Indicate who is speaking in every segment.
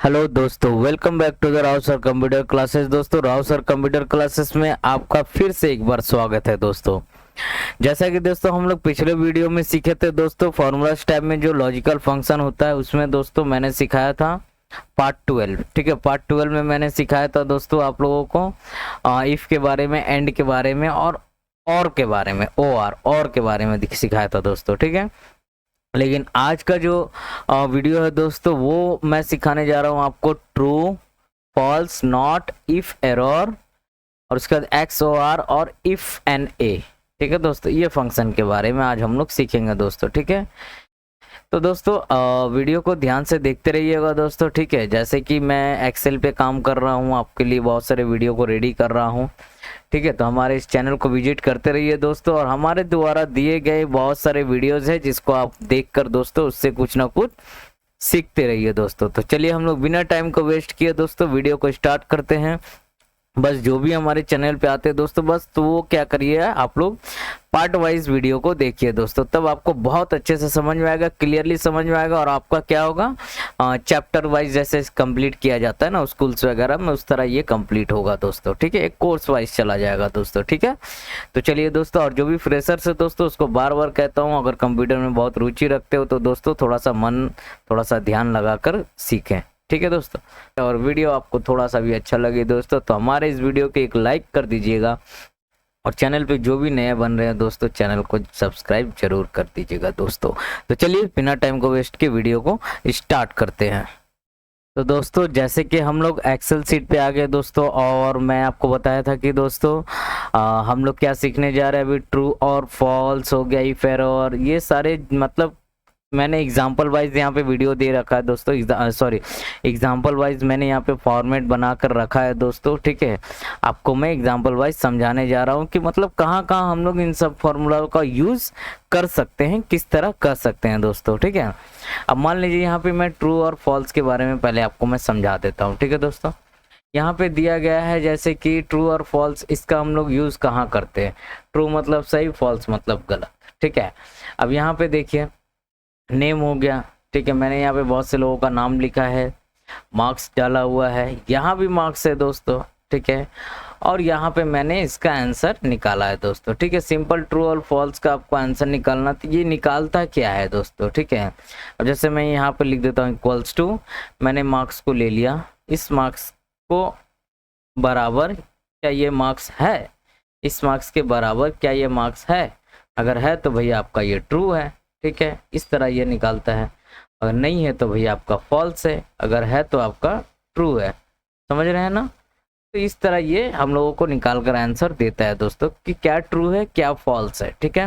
Speaker 1: Hello दोस्तों, welcome back to the Rao sir computer classes. दोस्तों, Rao sir computer classes में आपका फिर से एक बार स्वागत है। दोस्तों, जैसा कि दोस्तों हम लोग पिछले वीडियो में सीखे थे दोस्तों, फॉर्मूला स्टेप में जो लॉजिकल फंक्शन होता है उसमें दोस्तों मैंने सिखाया था पार्ट 12। ठीक है, पार्ट 12 में मैंने सिखाया था दोस्तों आप लोगों को इफ के बारे में, एंड के बारे में और के बारे में, और के बारे में सिखाया था दोस्तों। ठीक है, लेकिन आज का जो वीडियो है दोस्तों वो मैं सिखाने जा रहा हूँ आपको true, false, not, if, error और उसके बाद एक्स ओ आर और इफ एन ए। ठीक है दोस्तों, ये फंक्शन के बारे में आज हम लोग सीखेंगे दोस्तों। ठीक है, तो दोस्तों वीडियो को ध्यान से देखते रहिएगा दोस्तों। ठीक है, जैसे कि मैं एक्सेल पे काम कर रहा हूँ, आपके लिए बहुत सारे वीडियो को रेडी कर रहा हूँ। ठीक है, तो हमारे इस चैनल को विजिट करते रहिए दोस्तों, और हमारे द्वारा दिए गए बहुत सारे वीडियोस हैं जिसको आप देखकर दोस्तों उससे कुछ ना कुछ सीखते रहिए दोस्तों। तो चलिए हम लोग बिना टाइम को वेस्ट किए दोस्तों वीडियो को स्टार्ट करते हैं। बस जो भी हमारे चैनल पे आते हैं दोस्तों, बस तो वो क्या करिए, आप लोग पार्ट वाइज वीडियो को देखिए दोस्तों, तब आपको बहुत अच्छे से समझ में आएगा, क्लियरली समझ में आएगा। और आपका क्या होगा, चैप्टर वाइज जैसे कंप्लीट किया जाता है ना स्कूल्स वगैरह में, उस तरह ये कंप्लीट होगा दोस्तों। ठीक है, एक कोर्स वाइज चला जाएगा दोस्तों। ठीक है, तो चलिए दोस्तों, और जो भी फ्रेशर्स है दोस्तों उसको बार बार कहता हूँ, अगर कंप्यूटर में बहुत रुचि रखते हो तो दोस्तों थोड़ा सा ध्यान लगाकर सीखें। ठीक है दोस्तों, और वीडियो आपको थोड़ा सा भी अच्छा लगे दोस्तों तो हमारे इस वीडियो के एक लाइक कर दीजिएगा, और चैनल पे जो भी नए बन रहे हैं दोस्तों चैनल को सब्सक्राइब जरूर कर दीजिएगा दोस्तों। तो चलिए बिना टाइम को वेस्ट के वीडियो को स्टार्ट करते हैं। तो दोस्तों जैसे कि हम लोग एक्सेल सीट पे आ गए दोस्तों, और मैं आपको बताया था कि दोस्तों हम लोग क्या सीखने जा रहे हैं अभी, ट्रू और फॉल्स हो गया, इफ एरर, ये सारे मतलब मैंने एग्जाम्पल वाइज यहाँ पे वीडियो दे रखा है दोस्तों, एग्जाम्पल वाइज मैंने यहाँ पे फॉर्मेट बनाकर रखा है दोस्तों। ठीक है, आपको मैं एग्जाम्पल वाइज समझाने जा रहा हूँ कि मतलब कहाँ कहाँ हम लोग इन सब फॉर्मूला का यूज कर सकते हैं, किस तरह कर सकते हैं दोस्तों। ठीक है, अब मान लीजिए यहाँ पे मैं ट्रू और फॉल्स के बारे में पहले आपको मैं समझा देता हूँ। ठीक है दोस्तों, यहाँ पे दिया गया है जैसे कि ट्रू और फॉल्स, इसका हम लोग यूज कहाँ करते हैं, ट्रू मतलब सही, फॉल्स मतलब गलत। ठीक है, अब यहाँ पे देखिए नेम हो गया। ठीक है, मैंने यहाँ पे बहुत से लोगों का नाम लिखा है, मार्क्स डाला हुआ है, यहाँ भी मार्क्स है दोस्तों। ठीक है, और यहाँ पे मैंने इसका आंसर निकाला है दोस्तों। ठीक है, सिंपल ट्रू और फॉल्स का आपको आंसर निकालना, तो ये निकालता क्या है दोस्तों। ठीक है, अब जैसे मैं यहाँ पे लिख देता हूँ इक्वल्स टू, मैंने मार्क्स को ले लिया, इस मार्क्स को बराबर क्या ये मार्क्स है, इस मार्क्स के बराबर क्या ये मार्क्स है, अगर है तो भैया आपका ये ट्रू है। ठीक है, इस तरह ये निकालता है, अगर नहीं है तो भैया आपका फॉल्स है, अगर है तो आपका ट्रू है। समझ रहे हैं ना, तो इस तरह ये हम लोगों को निकाल कर आंसर देता है दोस्तों कि क्या ट्रू है क्या फॉल्स है। ठीक है,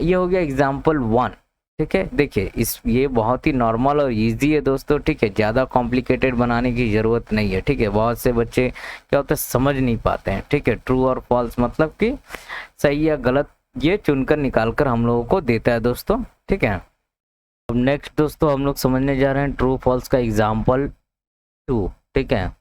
Speaker 1: ये हो गया एग्जाम्पल 1। ठीक है, देखिए ये बहुत ही नॉर्मल और इजी है दोस्तों। ठीक है, ज़्यादा कॉम्प्लिकेटेड बनाने की ज़रूरत नहीं है। ठीक है, बहुत से बच्चे क्या होता है समझ नहीं पाते हैं। ठीक है, ट्रू और फॉल्स मतलब कि सही या गलत ये चुनकर निकाल कर हम लोगों को देता है दोस्तों। ठीक है, अब नेक्स्ट दोस्तों हम लोग समझने जा रहे हैं ट्रू फॉल्स का एग्जाम्पल 2। ठीक है,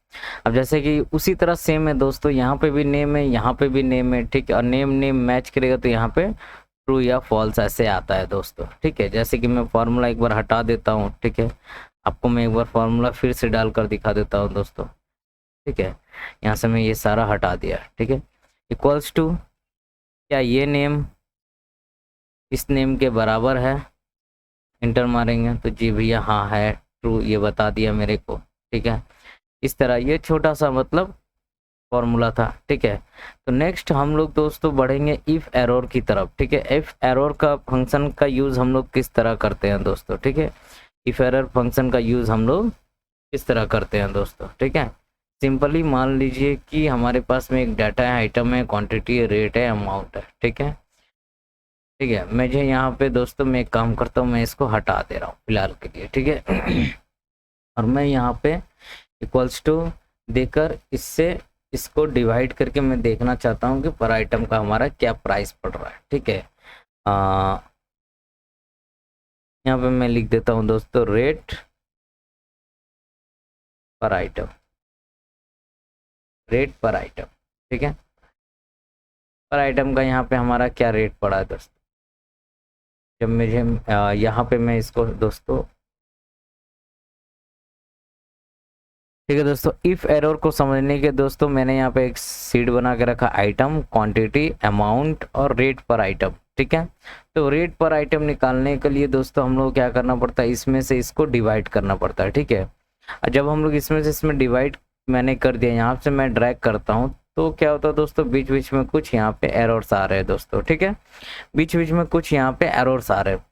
Speaker 1: अब जैसे कि उसी तरह सेम है दोस्तों, यहाँ पे भी नेम है, यहाँ पे भी नेम है। ठीक है, और नेम मैच करेगा तो यहाँ पे ट्रू या फॉल्स ऐसे आता है दोस्तों। ठीक है, जैसे कि मैं फॉर्मूला एक बार हटा देता हूँ। ठीक है, आपको मैं एक बार फॉर्मूला फिर से डालकर दिखा देता हूँ दोस्तों। ठीक है, यहाँ से मैं ये सारा हटा दिया। ठीक है, इक्वल्स टू, क्या ये नेम इस नेम के बराबर है, इंटर मारेंगे तो जी भैया हाँ है, ट्रू, ये बता दिया मेरे को। ठीक है, इस तरह ये छोटा सा मतलब फॉर्मूला था। ठीक है, तो नेक्स्ट हम लोग दोस्तों बढ़ेंगे इफ एरर की तरफ। ठीक है, इफ एरर का फंक्शन का यूज हम लोग किस तरह करते हैं दोस्तों। ठीक है, इफ एरर फंक्शन का यूज हम लोग किस तरह करते हैं दोस्तों। ठीक है, सिंपली मान लीजिए कि हमारे पास में एक डाटा है, आइटम है, क्वांटिटी है, रेट है, अमाउंट है। ठीक है, ठीक है, मुझे यहाँ पे दोस्तों मैं एक काम करता हूँ, मैं इसको हटा दे रहा हूँ फिलहाल के लिए। ठीक है, और मैं यहाँ पे इक्वल्स टू देकर इससे इसको डिवाइड करके मैं देखना चाहता हूँ कि पर आइटम का हमारा क्या प्राइस पड़ रहा है। ठीक है, यहाँ पे मैं लिख देता हूँ दोस्तों रेट पर आइटम, रेट पर आइटम। ठीक है, पर आइटम का यहाँ पे हमारा क्या रेट पड़ा है दोस्तों। जब मुझे यहाँ पे मैं इसको दोस्तों ठीक है दोस्तों, इफ एरर को समझने के दोस्तों मैंने यहाँ पे एक सीट बना के रखा, आइटम, क्वांटिटी, अमाउंट और रेट पर आइटम। ठीक है, तो रेट पर आइटम निकालने के लिए दोस्तों हम लोग क्या करना पड़ता है, इसमें से इसको डिवाइड करना पड़ता है। ठीक है, और जब हम लोग इसमें से इसमें डिवाइड मैंने कर दिया, यहाँ से मैं ड्रैग करता हूँ तो क्या होता है दोस्तों, बीच बीच में कुछ यहाँ पे एरर्स आ रहे हैं दोस्तों। ठीक है, बीच बीच में कुछ यहाँ पे एरर्स आ रहे हैं।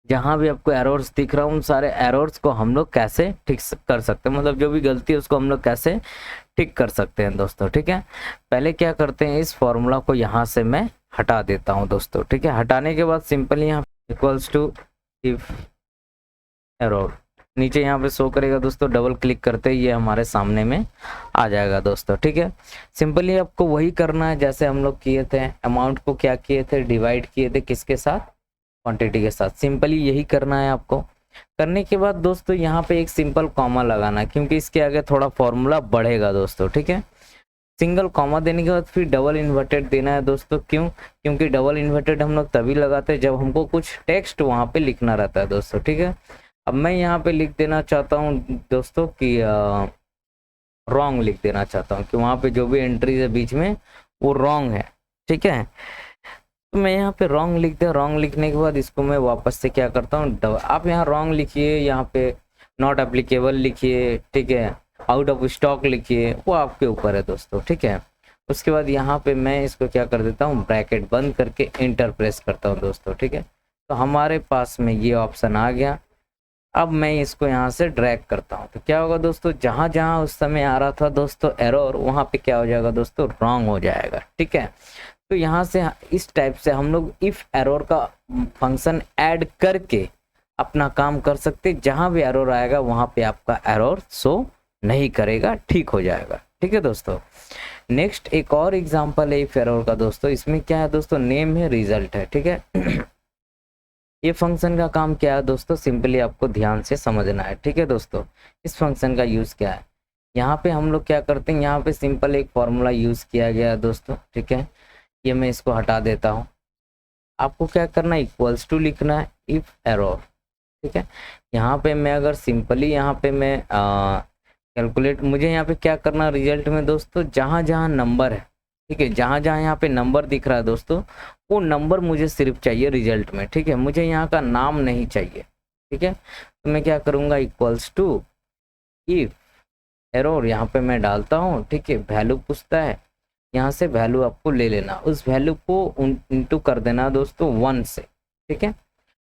Speaker 1: जहाँ भी आपको एरर्स दिख रहा है उन सारे एरर्स को हम लोग कैसे ठीक कर सकते हैं, मतलब जो भी गलती है उसको हम लोग कैसे ठीक कर सकते हैं दोस्तों। ठीक है, पहले क्या करते हैं, इस फॉर्मूला को यहाँ से मैं हटा देता हूँ दोस्तों। ठीक है, हटाने के बाद सिंपली यहाँ इक्वल्स टू इफ एरर नीचे यहाँ पे शो करेगा दोस्तों, डबल क्लिक करते ही ये हमारे सामने में आ जाएगा दोस्तों। ठीक है, सिंपली आपको वही करना है जैसे हम लोग किए थे, अमाउंट को क्या किए थे, डिवाइड किए थे किसके साथ, क्वांटिटी के साथ। सिंपली यही करना है आपको। करने के बाद दोस्तों यहाँ पे एक सिंपल कॉमा लगाना है, क्योंकि इसके आगे थोड़ा फॉर्मूला बढ़ेगा दोस्तों। ठीक है, सिंगल कॉमा देने के बाद फिर डबल इन्वर्टेड देना है दोस्तों। क्यों, क्योंकि डबल इन्वर्टेड हम लोग तभी लगाते हैं जब हमको कुछ टेक्स्ट वहाँ पे लिखना रहता है दोस्तों। ठीक है, अब मैं यहाँ पे लिख देना चाहता हूँ दोस्तों कि रॉन्ग लिख देना चाहता हूँ, कि वहाँ पे जो भी एंट्रीज है बीच में वो रॉन्ग है। ठीक है, तो मैं यहाँ पे रॉन्ग लिख दिया। रॉन्ग लिखने के बाद इसको मैं वापस से क्या करता हूँ, आप यहाँ रॉन्ग लिखिए, यहाँ पे नॉट एप्लीकेबल लिखिए, ठीक है, आउट ऑफ स्टॉक लिखिए, वो आपके ऊपर है दोस्तों। ठीक है, उसके बाद यहाँ पे मैं इसको क्या कर देता हूँ, ब्रैकेट बंद करके एंटर प्रेस करता हूँ दोस्तों। ठीक है, तो हमारे पास में ये ऑप्शन आ गया। अब मैं इसको यहाँ से ड्रैग करता हूँ तो क्या होगा दोस्तों, जहाँ जहाँ उस समय आ रहा था दोस्तों एरर, वहाँ पे क्या हो जाएगा दोस्तों, रॉन्ग हो जाएगा। ठीक है, तो यहाँ से इस टाइप से हम लोग इफ एरर का फंक्शन ऐड करके अपना काम कर सकते। जहाँ भी एरर आएगा वहाँ पे आपका एरर शो नहीं करेगा, ठीक हो जाएगा। ठीक है दोस्तों, नेक्स्ट एक और एग्जांपल है इफ एरर का दोस्तों। इसमें क्या है दोस्तों, नेम है, रिजल्ट है। ठीक है, ये फंक्शन का काम क्या है दोस्तों, सिंपली आपको ध्यान से समझना है। ठीक है दोस्तों, इस फंक्शन का यूज़ क्या है, यहाँ पे हम लोग क्या करते हैं, यहाँ पे सिंपल एक फॉर्मूला यूज़ किया गया है दोस्तों। ठीक है, ये मैं इसको हटा देता हूँ। आपको क्या करना है, इक्वल्स टू लिखना है इफ एरर। ठीक है, यहाँ पे मैं अगर सिंपली यहाँ पे मैं कैलकुलेट, मुझे यहाँ पे क्या करना रिजल्ट में दोस्तों, जहाँ जहाँ नंबर है, ठीक है, जहाँ जहाँ यहाँ पे नंबर दिख रहा है दोस्तों, वो नंबर मुझे सिर्फ चाहिए रिजल्ट में। ठीक है, मुझे यहाँ का नाम नहीं चाहिए। ठीक है, तो मैं क्या करूँगा, इक्वल्स टू इफ एरर यहाँ पे मैं डालता हूँ। ठीक है, वैल्यू पूछता है, यहाँ से वैल्यू आपको ले लेना, उस वैल्यू को इंटू कर देना दोस्तों 1 से। ठीक है,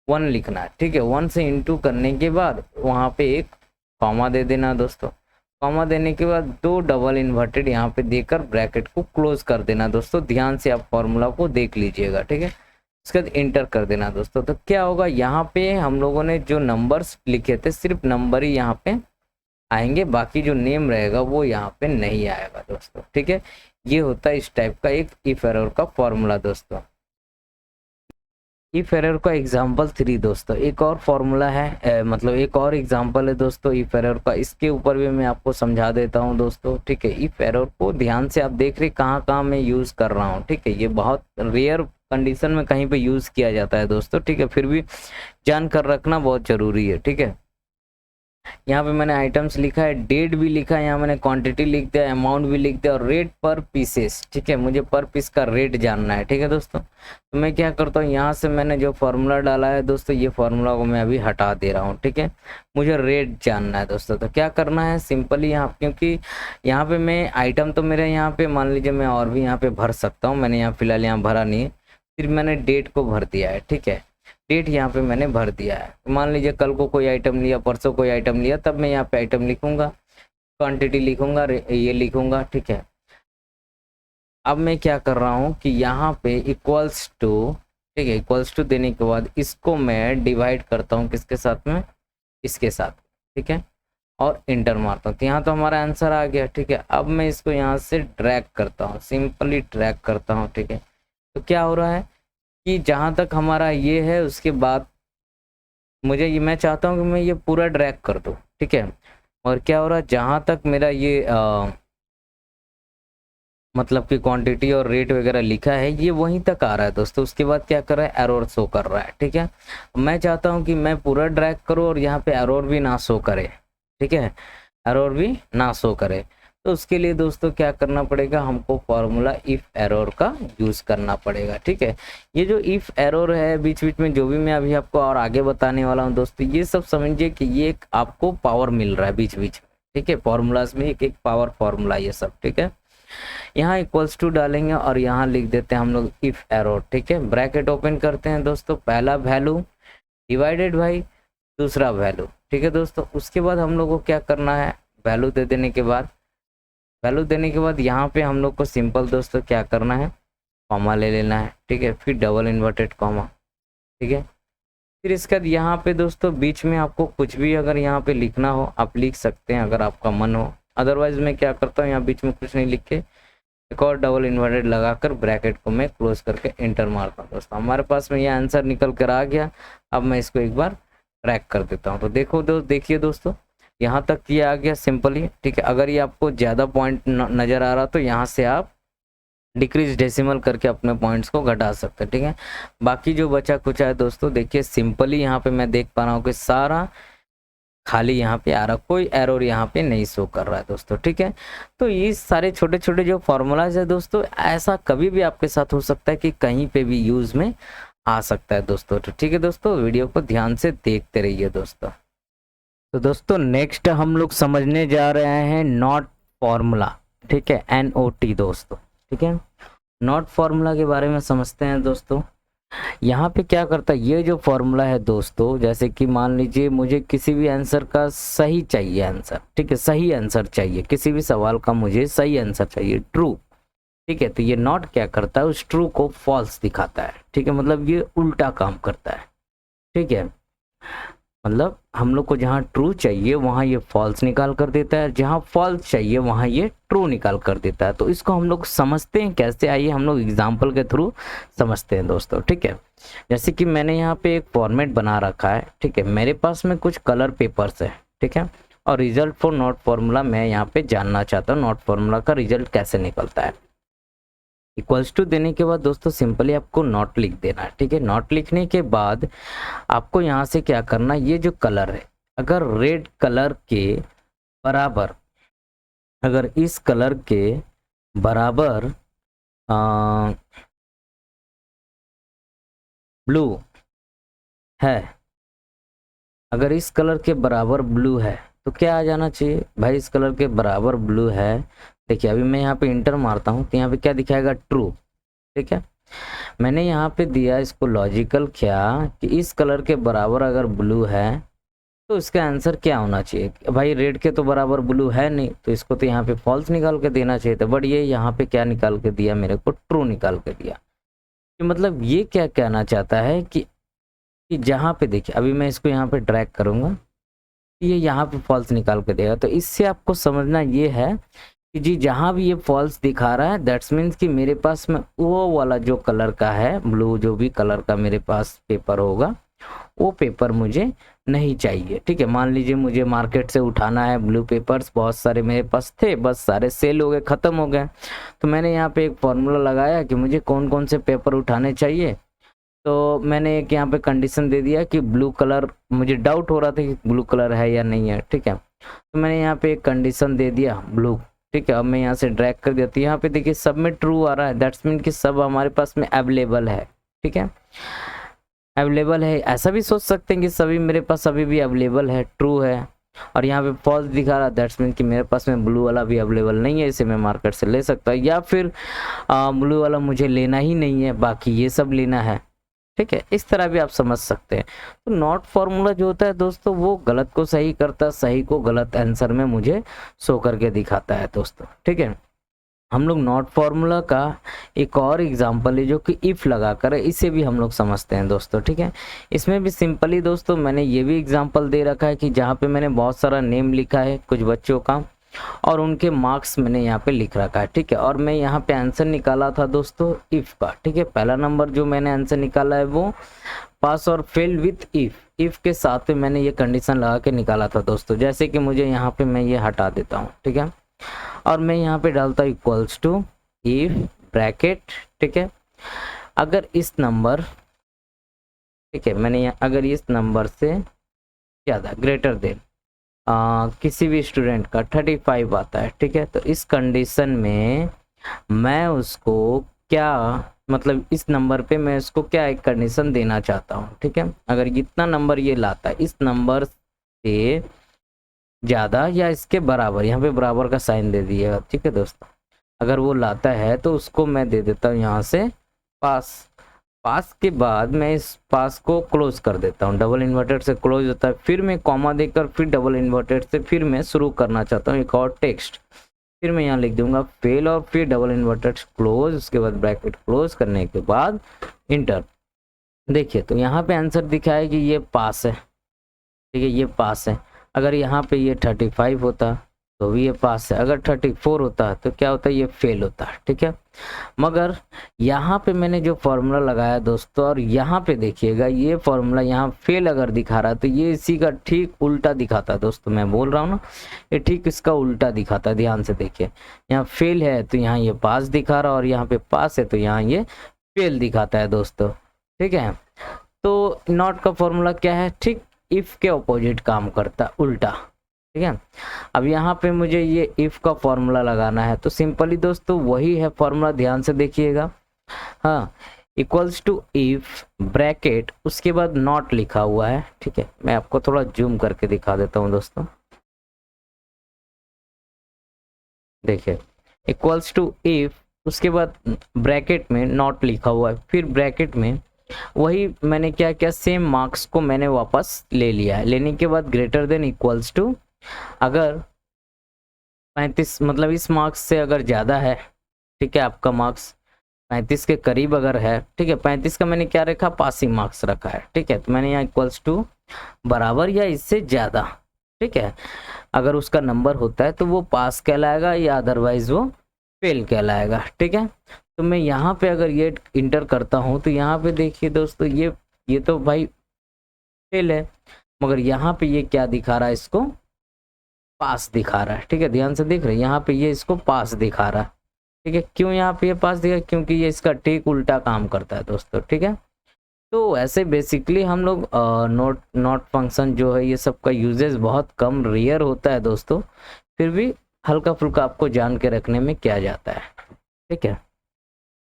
Speaker 1: 1 लिखना है। ठीक है, 1 से इंटू करने के बाद वहाँ पे एक कॉमा दे देना दोस्तों। कॉमा देने के बाद 2 डबल इन्वर्टेड यहाँ पे देकर ब्रैकेट को क्लोज कर देना दोस्तों। ध्यान से आप फॉर्मूला को देख लीजिएगा। ठीक है, उसके बाद इंटर कर देना दोस्तों। तो क्या होगा, यहाँ पे हम लोगों ने जो नंबर्स लिखे थे सिर्फ नंबर ही यहाँ पे आएंगे, बाकी जो नेम रहेगा वो यहाँ पे नहीं आएगा दोस्तों। ठीक है, ये होता है इस टाइप का एक इफ एरर का फॉर्मूला दोस्तों। इफ एरर का एग्जाम्पल 3 दोस्तों, एक और फॉर्मूला है, मतलब एक और एग्जाम्पल है दोस्तों इफ एरर का। इसके ऊपर भी मैं आपको समझा देता हूं दोस्तों। ठीक है, इफ एरर को ध्यान से आप देख रहे कहाँ कहाँ मैं यूज़ कर रहा हूँ। ठीक है, ये बहुत रेयर कंडीशन में कहीं पे यूज़ किया जाता है दोस्तों। ठीक है, फिर भी जान कर रखना बहुत ज़रूरी है। ठीक है, यहाँ पे मैंने आइटम्स लिखा है, डेट भी लिखा है, यहाँ मैंने क्वांटिटी लिख दिया, अमाउंट भी लिख दिया और रेट पर पीसेस। ठीक है, मुझे पर पीस का रेट जानना है। ठीक है दोस्तों, तो मैं क्या करता हूँ, यहाँ से मैंने जो फॉर्मूला डाला है दोस्तों, ये फॉर्मूला को मैं अभी हटा दे रहा हूँ। ठीक है, मुझे रेट जानना है दोस्तों। तो क्या करना है, सिंपली यहाँ, क्योंकि यहाँ पे मैं आइटम तो मेरे यहाँ पे मान लीजिए मैं और भी यहाँ पे भर सकता हूँ, मैंने यहाँ फिलहाल यहाँ भरा नहीं है, फिर मैंने डेट को भर दिया है। ठीक है, डेट यहाँ पे मैंने भर दिया है। मान लीजिए कल को कोई आइटम लिया, परसों कोई आइटम लिया, तब मैं यहाँ पे आइटम लिखूंगा, क्वांटिटी लिखूंगा, ये लिखूंगा। ठीक है, अब मैं क्या कर रहा हूँ कि यहाँ पे इक्वल्स टू, ठीक है, इक्वल्स टू देने के बाद इसको मैं डिवाइड करता हूँ किसके साथ में, इसके साथ। ठीक है, और इंटर मारता हूँ, तो यहाँ तो हमारा आंसर आ गया। ठीक है, अब मैं इसको यहाँ से ड्रैग करता हूँ, सिंपली ड्रैग करता हूँ। ठीक है, तो क्या हो रहा है कि जहाँ तक हमारा ये है उसके बाद मुझे ये, मैं चाहता हूँ कि मैं ये पूरा ड्रैग कर दूँ। ठीक है, और क्या हो रहा है, जहाँ तक मेरा ये मतलब कि क्वांटिटी और रेट वगैरह लिखा है ये वहीं तक आ रहा है दोस्तों। उसके बाद क्या कर रहा है, एरर शो कर रहा है। ठीक है, मैं चाहता हूँ कि मैं पूरा ड्रैग करूँ और यहाँ पे एरर भी ना शो करे। ठीक है, एरर भी ना शो करे। तो उसके लिए दोस्तों क्या करना पड़ेगा, हमको फॉर्मूला इफ एरर का यूज करना पड़ेगा। ठीक है, ये जो इफ एरर है बीच बीच में जो भी मैं अभी आपको और आगे बताने वाला हूँ दोस्तों, ये सब समझिए कि ये एक आपको पावर मिल रहा है बीच बीच में। ठीक है, फॉर्मूलाज में एक एक पावर फॉर्मूला ये सब। ठीक है, यहाँ इक्वल्स टू डालेंगे और यहाँ लिख देते हैं हम लोग इफ एरर। ठीक है, ब्रैकेट ओपन करते हैं दोस्तों, पहला वैल्यू डिवाइडेड बाई दूसरा वैल्यू। ठीक है दोस्तों, उसके बाद हम लोग को क्या करना है, वैल्यू देने के बाद यहाँ पे हम लोग को सिंपल दोस्तों क्या करना है, कॉमा ले लेना है। ठीक है, फिर डबल इन्वर्टेड कॉमा। ठीक है, फिर इसके बाद यहाँ पे दोस्तों बीच में आपको कुछ भी अगर यहाँ पे लिखना हो आप लिख सकते हैं अगर आपका मन हो, अदरवाइज मैं क्या करता हूँ यहाँ बीच में कुछ नहीं लिख के एक और डबल इन्वर्टेड लगाकर ब्रैकेट को मैं क्लोज करके एंटर मारता हूँ। दोस्तों हमारे पास में ये आंसर निकल कर आ गया। अब मैं इसको एक बार ट्रैक कर देता हूँ। तो देखिए दोस्तों यहाँ तक ये आ गया सिंपली। ठीक है, अगर ये आपको ज़्यादा पॉइंट नज़र आ रहा तो यहाँ से आप डिक्रीज डेसिमल करके अपने पॉइंट्स को घटा सकते हैं। ठीक है, बाकी जो बचा कुछ है दोस्तों देखिए सिंपली यहाँ पे मैं देख पा रहा हूँ कि सारा खाली यहाँ पे आ रहा, कोई एरर यहाँ पे नहीं शो कर रहा है दोस्तों। ठीक है, तो ये सारे छोटे छोटे जो फॉर्मूलाज है दोस्तों, ऐसा कभी भी आपके साथ हो सकता है कि कहीं पे भी यूज में आ सकता है दोस्तों। तो ठीक है दोस्तों, वीडियो को ध्यान से देखते रहिए दोस्तों। तो दोस्तों नेक्स्ट हम लोग समझने जा रहे हैं नॉट फॉर्मूला। ठीक है, NOT दोस्तों। ठीक है, नॉट फॉर्मूला के बारे में समझते हैं दोस्तों। यहाँ पे क्या करता है, ये जो फॉर्मूला है दोस्तों, जैसे कि मान लीजिए मुझे किसी भी आंसर का सही चाहिए आंसर। ठीक है, सही आंसर चाहिए, किसी भी सवाल का मुझे सही आंसर चाहिए, ट्रू। ठीक है, तो ये नॉट क्या करता है, उस ट्रू को फॉल्स दिखाता है। ठीक है, मतलब ये उल्टा काम करता है। ठीक है, मतलब हम लोग को जहाँ ट्रू चाहिए वहाँ ये फॉल्स निकाल कर देता है, जहाँ फॉल्स चाहिए वहाँ ये ट्रू निकाल कर देता है। तो इसको हम लोग समझते हैं कैसे, आइए हम लोग एग्जाम्पल के थ्रू समझते हैं दोस्तों। ठीक है, जैसे कि मैंने यहाँ पे एक फॉर्मेट बना रखा है। ठीक है, मेरे पास में कुछ कलर पेपर्स है। ठीक है, और रिजल्ट फॉर नॉट फॉर्मूला मैं यहाँ पे जानना चाहता हूँ, नॉट फॉर्मूला का रिजल्ट कैसे निकलता है। इक्वल्स टू देने के बाद दोस्तों सिंपली आपको नॉट लिख देना है। ठीक है, नॉट लिखने के बाद आपको यहाँ से क्या करना, ये जो कलर है अगर रेड कलर के बराबर, अगर इस कलर के बराबर ब्लू है, अगर इस कलर के बराबर ब्लू है तो क्या आ जाना चाहिए भाई, इस कलर के बराबर ब्लू है। देखिए अभी मैं यहाँ पे इंटर मारता हूँ तो यहाँ पे क्या दिखाएगा, ट्रू। ठीक है, मैंने यहाँ पे दिया इसको लॉजिकल क्या कि इस कलर के बराबर अगर ब्लू है तो इसका आंसर क्या होना चाहिए, भाई रेड के तो बराबर ब्लू है नहीं तो इसको तो यहाँ पे फॉल्स निकाल के देना चाहिए था, बट ये यहाँ पे क्या निकाल के दिया, मेरे को ट्रू निकाल के दिया। कि मतलब ये क्या कहना चाहता है कि जहाँ पे देखिए अभी मैं इसको यहाँ पे ड्रैग करूँगा, ये यहाँ पे फॉल्स निकाल के देगा। तो इससे आपको समझना ये है कि जी जहाँ भी ये फॉल्स दिखा रहा है दैट्स मीन्स कि मेरे पास में वो वाला जो कलर का है ब्लू, जो भी कलर का मेरे पास पेपर होगा वो पेपर मुझे नहीं चाहिए। ठीक है, मान लीजिए मुझे मार्केट से उठाना है ब्लू पेपर्स, बहुत सारे मेरे पास थे, बस सारे सेल हो गए, ख़त्म हो गए। तो मैंने यहाँ पे एक फॉर्मूला लगाया कि मुझे कौन कौन से पेपर उठाने चाहिए। तो मैंने एक यहाँ पे कंडीशन दे दिया कि ब्लू कलर, मुझे डाउट हो रहा था कि ब्लू कलर है या नहीं है। ठीक है, तो मैंने यहाँ पे एक कंडीशन दे दिया ब्लू। ठीक है, अब मैं यहाँ से ड्रैग कर देती हूँ, यहाँ पे देखिए सब में ट्रू आ रहा है, दैट्स मीन कि सब हमारे पास में अवेलेबल है। ठीक है, अवेलेबल है, ऐसा भी सोच सकते हैं कि सभी मेरे पास अभी भी अवेलेबल है, ट्रू है। और यहाँ पे फॉल्स दिखा रहा, दैट्स मीन कि मेरे पास में ब्लू वाला भी अवेलेबल नहीं है, इसे मैं मार्केट से ले सकता हूँ, या फिर ब्लू वाला मुझे लेना ही नहीं है, बाकी ये सब लेना है। ठीक है, इस तरह भी आप समझ सकते हैं। तो नॉट फॉर्मूला जो होता है दोस्तों वो गलत को सही करता है, सही को गलत आंसर में मुझे शो करके दिखाता है दोस्तों। ठीक है, हम लोग नॉट फॉर्मूला का एक और एग्जांपल है जो कि इफ लगाकर है, इसे भी हम लोग समझते हैं दोस्तों। ठीक है, इसमें भी सिंपली दोस्तों मैंने ये भी एग्जांपल दे रखा है कि जहाँ पे मैंने बहुत सारा नेम लिखा है कुछ बच्चों का और उनके मार्क्स मैंने यहाँ पे लिख रखा है। ठीक है, और मैं यहाँ पे आंसर निकाला था दोस्तों इफ का। ठीक है, पहला नंबर जो मैंने आंसर निकाला है वो पास और फेल विथ इफ के साथ में मैंने ये कंडीशन लगा के निकाला था दोस्तों। जैसे कि मुझे यहाँ पे मैं ये हटा देता हूँ। ठीक है, और मैं यहाँ पे डालता हूँ इक्वल्स टू इफ ब्रैकेट। ठीक है, अगर इस नंबर, ठीक है मैंने अगर इस नंबर से ज़्यादा ग्रेटर देन, किसी भी स्टूडेंट का 35 आता है, ठीक है, तो इस कंडीशन में मैं उसको क्या, मतलब इस नंबर पे मैं उसको क्या एक कंडीशन देना चाहता हूँ, ठीक है। अगर इतना नंबर ये लाता है, इस नंबर से ज़्यादा या इसके बराबर, यहाँ पे बराबर का साइन दे दिएगा, ठीक है दोस्तों। अगर वो लाता है तो उसको मैं दे देता हूँ यहाँ से पास। पास के बाद मैं इस पास को क्लोज कर देता हूँ, डबल इन्वर्टेड से क्लोज होता है, फिर मैं कॉमा देकर फिर डबल इन्वर्टेड से फिर मैं शुरू करना चाहता हूँ एक और टेक्स्ट। फिर मैं यहाँ लिख दूंगा फेल और फिर डबल इन्वर्टेड क्लोज, उसके बाद ब्रैकेट क्लोज करने के बाद इंटर। देखिए तो यहाँ पे आंसर दिखा है कि ये पास है, ठीक है, ये पास है। अगर यहाँ पे ये 35 होता तो भी ये पास है, अगर 34 होता तो क्या होता, ये फेल होता, ठीक है। मगर यहाँ पे मैंने जो फॉर्मूला लगाया दोस्तों, और यहाँ पे देखिएगा ये फॉर्मूला यहाँ फेल अगर दिखा रहा है तो ये इसी का ठीक उल्टा दिखाता है दोस्तों। मैं बोल रहा हूँ ना, ये ठीक इसका उल्टा दिखाता है, ध्यान से देखिए। यहाँ फेल है तो यहाँ ये पास दिखा रहा है, और यहाँ पे पास है तो यहाँ ये फेल दिखाता है दोस्तों, ठीक है। तो नॉट का फॉर्मूला क्या है, ठीक इफ के ऑपोजिट काम करता है, उल्टा, ठीक है। अब यहाँ पे मुझे ये इफ का फॉर्मूला लगाना है, तो सिंपली दोस्तों वही है फॉर्मूला, ध्यान से देखिएगा। हाँ, इक्वल्स टू इफ ब्रैकेट, उसके बाद नॉट लिखा हुआ है, ठीक है। मैं आपको थोड़ा जूम करके दिखा देता हूँ दोस्तों, देखिए इक्वल्स टू इफ, उसके बाद ब्रैकेट में नॉट लिखा हुआ है, फिर ब्रैकेट में वही मैंने क्या किया, सेम मार्क्स को मैंने वापस ले लिया है। लेने के बाद ग्रेटर देन इक्वल्स टू, अगर 35 मतलब इस मार्क्स से अगर ज़्यादा है, ठीक है, आपका मार्क्स 35 के करीब अगर है, ठीक है, 35 का मैंने क्या रखा, पासिंग मार्क्स रखा है, ठीक है, तो मैंने यहाँ इक्वल्स टू बराबर या इससे ज़्यादा, ठीक है, अगर उसका नंबर होता है तो वो पास कहलाएगा या अदरवाइज वो फेल कहलाएगा, ठीक है। तो मैं यहाँ पे अगर ये इंटर करता हूँ तो यहाँ पे देखिए दोस्तों, ये तो भाई फेल है, मगर यहाँ पे ये क्या दिखा रहा है, इसको पास दिखा रहा है, ठीक है, ध्यान से देख रहे हैं, यहाँ पे ये इसको पास दिखा रहा है, ठीक है। क्यों यहाँ पे ये पास दिखा, क्योंकि ये इसका ठीक उल्टा काम करता है दोस्तों, ठीक है। तो ऐसे बेसिकली हम लोग नॉट फंक्शन जो है ये सब का यूजेस बहुत कम, रेयर होता है दोस्तों, फिर भी हल्का फुल्का आपको जान के रखने में क्या जाता है, ठीक है।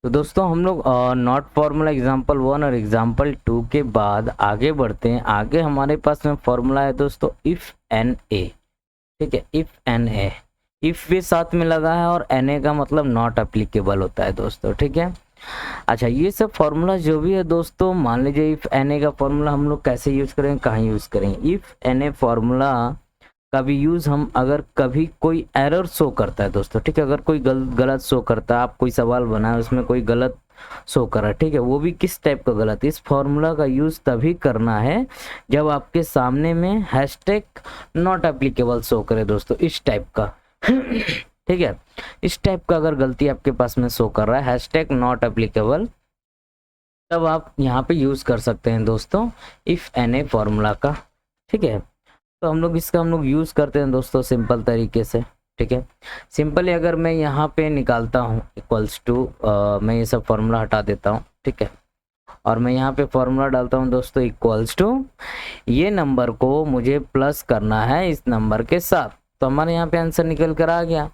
Speaker 1: तो दोस्तों हम लोग नॉट फॉर्मूला एग्जाम्पल 1 और एग्जाम्पल 2 के बाद आगे बढ़ते हैं। आगे हमारे पास में फॉर्मूला है दोस्तों इफ एन ए, ठीक है, इफ एन ए, इफ भी साथ में लगा है और एन ए का मतलब नॉट एप्लीकेबल होता है दोस्तों, ठीक है। अच्छा, ये सब फॉर्मूला जो भी है दोस्तों, मान लीजिए इफ एन ए का फॉर्मूला हम लोग कैसे यूज करेंगे, कहाँ यूज करेंगे, इफ एन ए फॉर्मूला का भी यूज हम अगर कभी कोई एरर शो करता है दोस्तों, ठीक है, अगर कोई गलत शो करता है, आप कोई सवाल बनाए उसमें कोई गलत शो कर रहा है, ठीक है, वो भी किस टाइप का गलत, इस फॉर्मूला का यूज तभी करना है जब आपके सामने में हैशटैग नॉट एप्लीकेबल शो करे दोस्तों, इस टाइप का ठीक है, इस टाइप का अगर गलती आपके पास में शो कर रहा है हैशटैग नॉट एप्लीकेबल, तब आप यहाँ पे यूज कर सकते हैं दोस्तों इफ एन ए फॉर्मूला का, ठीक है। तो हम लोग इसका यूज करते हैं दोस्तों सिंपल तरीके से, ठीक है। सिंपली अगर मैं यहाँ पे निकालता हूँ इक्वल्स टू, मैं ये सब फॉर्मूला हटा देता हूँ, ठीक है, और मैं यहाँ पे फॉर्मूला डालता हूँ दोस्तों इक्वल्स टू, ये नंबर को मुझे प्लस करना है इस नंबर के साथ, तो हमारे यहाँ पे आंसर निकल कर आ गया।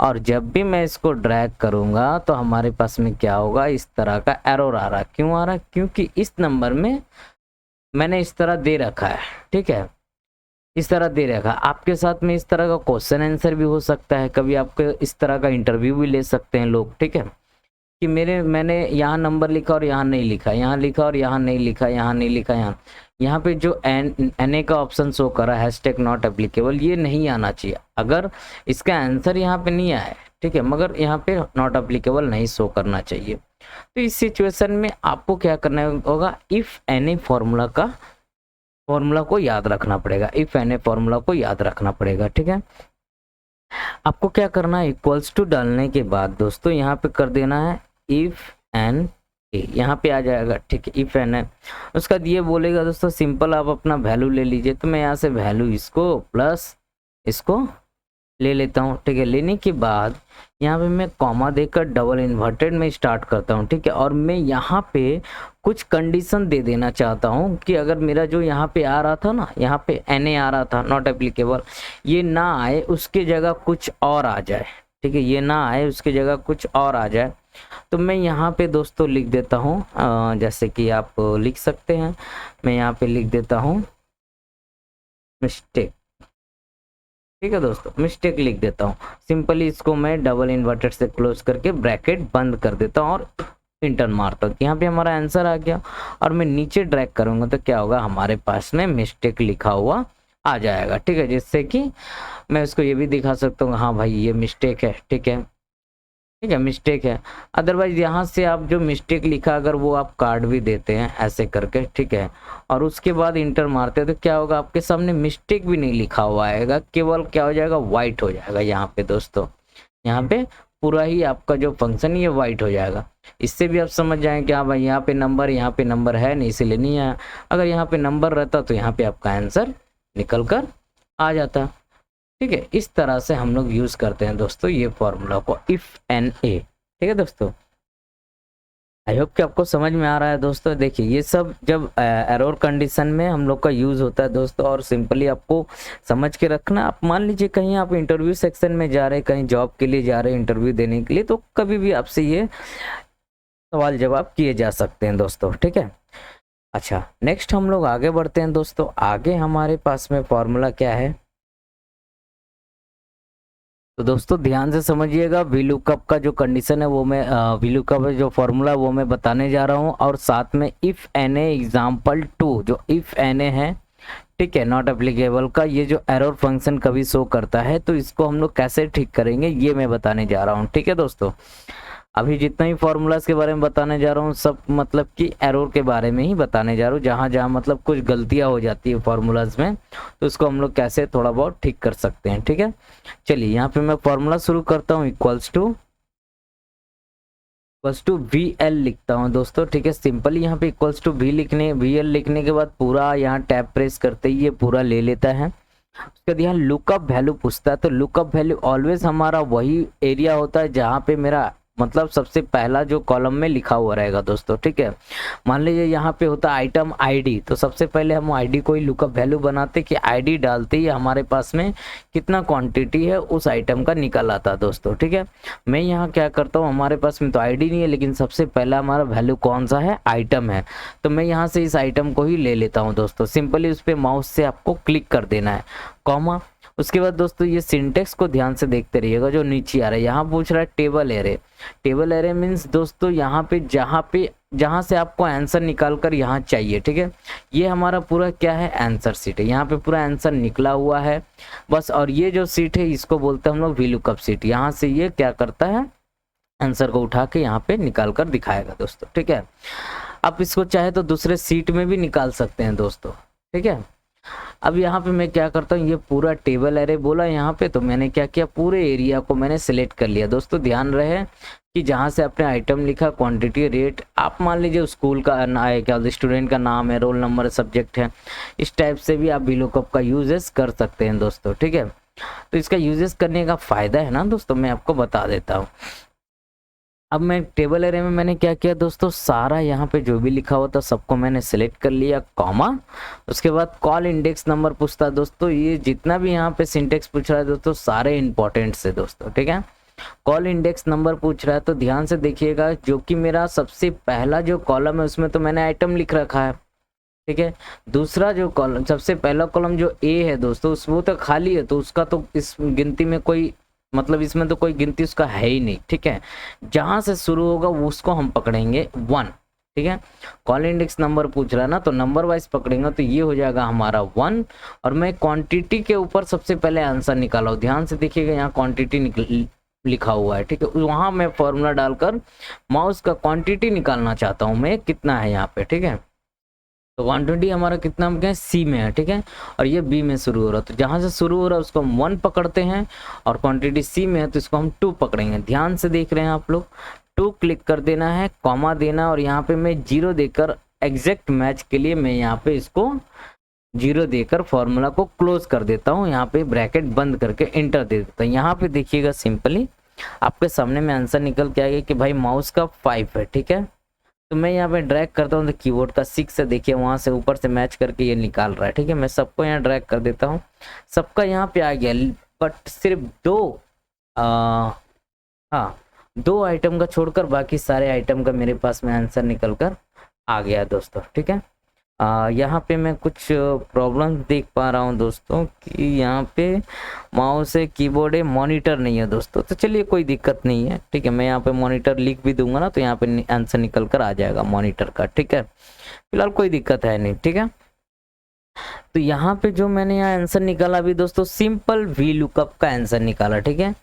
Speaker 1: और जब भी मैं इसको ड्रैग करूँगा तो हमारे पास में क्या होगा, इस तरह का एरर आ रहा है, क्यों आ रहा है, क्योंकि इस नंबर में मैंने इस तरह दे रखा है, ठीक है, इस तरह दे रखा। आपके साथ में इस तरह का क्वेश्चन आंसर भी हो सकता है, कभी आपके इस तरह का इंटरव्यू भी ले सकते हैं लोग, ठीक है, कि मैंने यहाँ नंबर लिखा और यहाँ नहीं लिखा, यहाँ लिखा और यहाँ नहीं लिखा, यहाँ नहीं लिखा, यहाँ पे जो एन ए का ऑप्शन शो करा हैशटैग नॉट एप्लीकेबल, ये नहीं आना चाहिए, अगर इसका आंसर यहाँ पे नहीं आया, ठीक है, मगर यहाँ पे नॉट एप्लीकेबल नहीं शो करना चाहिए। तो इस सिचुएशन में आपको क्या करना होगा, इफ एन ए फॉर्मूला को याद रखना पड़ेगा, इफ एन ए फॉर्मूला को याद रखना पड़ेगा, ठीक है। आपको क्या करना है, इक्वल्स टू डालने के बाद दोस्तों यहाँ पे कर देना है इफ एन ए, यहाँ पे आ जाएगा, ठीक है, इफ एन ए, उसका ये बोलेगा दोस्तों सिंपल आप अपना वैल्यू ले लीजिए, तो मैं यहाँ से वैल्यू इसको प्लस इसको ले लेता हूँ, ठीक है। लेने के बाद यहाँ पे मैं कॉमा देकर डबल इन्वर्टेड में स्टार्ट करता हूँ, ठीक है, और मैं यहाँ पे कुछ कंडीशन दे देना चाहता हूँ कि अगर मेरा जो यहाँ पे आ रहा था ना, यहाँ पे NA आ रहा था नॉट एप्लीकेबल, ये ना आए, उसके जगह कुछ और आ जाए, ठीक है, ये ना आए उसके जगह कुछ और आ जाए, तो मैं यहाँ पे दोस्तों लिख देता हूँ, जैसे कि आप लिख सकते हैं, मैं यहाँ पे लिख देता हूँ मिस्टेक, ठीक है दोस्तों, मिस्टेक लिख देता हूँ। सिंपली इसको मैं डबल इन्वर्टेड से क्लोज करके ब्रैकेट बंद कर देता हूँ और इंटर मारता हूँ। यहाँ पे हमारा आंसर आ गया और मैं नीचे ड्रैग करूँगा तो क्या होगा, हमारे पास में मिस्टेक लिखा हुआ आ जाएगा, ठीक है, जिससे कि मैं उसको ये भी दिखा सकता हूँ, हाँ भाई ये मिस्टेक है, ठीक है, ठीक है, मिस्टेक है। अदरवाइज यहाँ से आप जो मिस्टेक लिखा अगर वो आप काट भी देते हैं ऐसे करके, ठीक है, और उसके बाद इंटर मारते हैं तो क्या होगा, आपके सामने मिस्टेक भी नहीं लिखा हुआ आएगा, केवल क्या हो जाएगा, वाइट हो जाएगा। यहाँ पे दोस्तों, यहाँ पे पूरा ही आपका जो फंक्शन ये वाइट हो जाएगा। इससे भी आप समझ जाएं कि हाँ भाई यहाँ पे नंबर है नहीं, इसीलिए नहीं आया। अगर यहाँ पे नंबर रहता तो यहाँ पे आपका आंसर निकल कर आ जाता, ठीक है। इस तरह से हम लोग यूज करते हैं दोस्तों ये फॉर्मूला को, इफ एन ए, ठीक है दोस्तों। आई होप कि आपको समझ में आ रहा है दोस्तों। देखिए ये सब जब एरर कंडीशन में हम लोग का यूज होता है दोस्तों, और सिंपली आपको समझ के रखना। आप मान लीजिए कहीं आप इंटरव्यू सेक्शन में जा रहे हैं, कहीं जॉब के लिए जा रहे हैं इंटरव्यू देने के लिए, तो कभी भी आपसे ये सवाल जवाब किए जा सकते हैं दोस्तों, ठीक है। अच्छा, नेक्स्ट हम लोग आगे बढ़ते हैं दोस्तों। आगे हमारे पास में फॉर्मूला क्या है, तो दोस्तों ध्यान से समझिएगा। VLOOKUP का जो कंडीशन है वो मैं VLOOKUP जो फॉर्मूला वो मैं बताने जा रहा हूँ, और साथ में इफ एन ए एग्जाम्पल 2 जो इफ एन ए है, ठीक है, नॉट एप्लीकेबल का ये जो एरर फंक्शन कभी शो करता है, तो इसको हम लोग कैसे ठीक करेंगे ये मैं बताने जा रहा हूँ, ठीक है दोस्तों। अभी जितना ही फॉर्मूलाज के बारे में बताने जा रहा हूँ सब मतलब कि एरर के बारे में ही बताने जा रहा हूँ, जहाँ जहाँ मतलब कुछ गलतियाँ हो जाती है फॉर्मूलाज में, तो उसको हम लोग कैसे थोड़ा बहुत ठीक कर सकते हैं, ठीक है। चलिए यहाँ पे मैं फॉर्मूला शुरू करता हूँ, इक्वल्स टू VL लिखता हूँ दोस्तों, ठीक है। सिंपली यहाँ पे इक्वल्स टू VL लिखने के बाद पूरा यहाँ टैब प्रेस करते ही ये पूरा ले लेता है। उसके बाद यहाँ लुकअप वैल्यू पूछता है, तो लुकअप वैल्यू ऑलवेज हमारा वही एरिया होता है जहाँ पे मेरा मतलब सबसे पहला जो कॉलम में लिखा हुआ रहेगा दोस्तों, ठीक है। मान लीजिए यहाँ पे होता है आइटम ID, तो सबसे पहले हम ID को ही लुकअप वैल्यू बनाते कि ID डालते ही हमारे पास में कितना क्वांटिटी है उस आइटम का निकल आता दोस्तों, ठीक है। मैं यहाँ क्या करता हूँ, हमारे पास में तो ID नहीं है, लेकिन सबसे पहला हमारा वैल्यू कौन सा है, आइटम है, तो मैं यहाँ से इस आइटम को ही ले लेता हूँ दोस्तों। सिंपली उस पर माउस से आपको क्लिक कर देना है, कॉमा। उसके बाद दोस्तों ये सिंटेक्स को ध्यान से देखते रहिएगा, जो नीचे आ रहा है यहाँ पूछ रहा है table array. Table array means दोस्तों यहाँ पे जहाँ से आपको आंसर निकाल कर यहाँ चाहिए, ठीक है। ये हमारा पूरा क्या है, आंसर सीट है, यहाँ पे पूरा आंसर निकला हुआ है बस। और ये जो सीट है इसको बोलते हैं हम लोग VLOOKUP सीट। यहाँ से ये क्या करता है, आंसर को उठा के यहाँ पे निकाल कर दिखाएगा दोस्तों, ठीक है। आप इसको चाहे तो दूसरे सीट में भी निकाल सकते हैं दोस्तों, ठीक है। अब यहाँ पे मैं क्या करता हूँ, ये पूरा टेबल एरे बोला यहाँ पे, तो मैंने क्या किया, पूरे एरिया को मैंने सिलेक्ट कर लिया दोस्तों। ध्यान रहे कि जहाँ से आपने आइटम लिखा, क्वांटिटी, रेट, आप मान लीजिए स्कूल का क्या स्टूडेंट का नाम है, रोल नंबर, सब्जेक्ट है, इस टाइप से भी आप VLOOKUP का यूजेस कर सकते हैं दोस्तों, ठीक है। तो इसका यूजेस करने का फायदा है ना दोस्तों, मैं आपको बता देता हूँ। अब मैं टेबल एरे में मैंने क्या किया दोस्तों, सारा यहाँ पे जो भी लिखा हुआ था सबको मैंने सेलेक्ट कर लिया, कॉमा। उसके बाद कॉल इंडेक्स नंबर पूछता है दोस्तों, ये जितना भी यहाँ पे सिंटेक्स पूछ रहा है दोस्तों सारे इंपॉर्टेंट से दोस्तों, ठीक है। कॉल इंडेक्स नंबर पूछ रहा है तो ध्यान से देखिएगा, जो कि मेरा सबसे पहला जो कॉलम है उसमें तो मैंने आइटम लिख रखा है, ठीक है। दूसरा जो कॉलम, सबसे पहला कॉलम जो A है दोस्तों वो तो खाली है, तो उसका तो इस गिनती में कोई मतलब इसमें तो कोई गिनती उसका है ही नहीं, ठीक है। जहां से शुरू होगा वो उसको हम पकड़ेंगे 1, ठीक है। कॉल इंडेक्स नंबर पूछ रहा है ना, तो नंबर वाइज पकड़ेंगे तो ये हो जाएगा हमारा 1। और मैं क्वांटिटी के ऊपर सबसे पहले आंसर निकाला हूँ, ध्यान से देखिएगा यहाँ क्वांटिटी लिखा हुआ है, ठीक है। वहां मैं फॉर्मूला डालकर माउस का क्वांटिटी निकालना चाहता हूँ मैं, कितना है यहाँ पे, ठीक है। तो 120 हमारा कितना में C में है, ठीक है। और ये B में शुरू हो रहा है, तो जहां से शुरू हो रहा है उसको हम 1 पकड़ते हैं, और क्वांटिटी C में है तो इसको हम 2 पकड़ेंगे। ध्यान से देख रहे हैं आप लोग, 2 क्लिक कर देना है, कॉमा देना, और यहाँ पे मैं 0 देकर एग्जैक्ट मैच के लिए मैं यहाँ पे इसको 0 देकर फॉर्मूला को क्लोज कर देता हूँ। यहाँ पे ब्रैकेट बंद करके इंटर दे देता हूँ। यहाँ पे देखिएगा सिंपली आपके सामने में आंसर निकल के आएगा कि भाई माउस का 5 है, ठीक है। तो मैं यहाँ पे ड्रैग करता हूँ तो कीबोर्ड का 6 से देखिए वहां से ऊपर से मैच करके ये निकाल रहा है। ठीक है, मैं सबको यहाँ ड्रैग कर देता हूँ, सबका यहाँ पे आ गया, बट सिर्फ दो हाँ 2 आइटम का छोड़कर बाकी सारे आइटम का मेरे पास में आंसर निकल कर आ गया दोस्तों। ठीक है, यहाँ पे मैं कुछ प्रॉब्लम देख पा रहा हूँ दोस्तों कि यहाँ पे माउस है, कीबोर्ड है, मॉनिटर नहीं है दोस्तों। तो चलिए कोई दिक्कत नहीं है। ठीक है, मैं यहाँ पे मॉनिटर लिख भी दूंगा ना तो यहाँ पे आंसर निकल कर आ जाएगा मॉनिटर का। ठीक है, फिलहाल कोई दिक्कत है नहीं। ठीक है, तो यहाँ पे जो मैंने यहाँ आंसर निकाला अभी दोस्तों, सिंपल वी लुकअप का आंसर निकाला। ठीक है,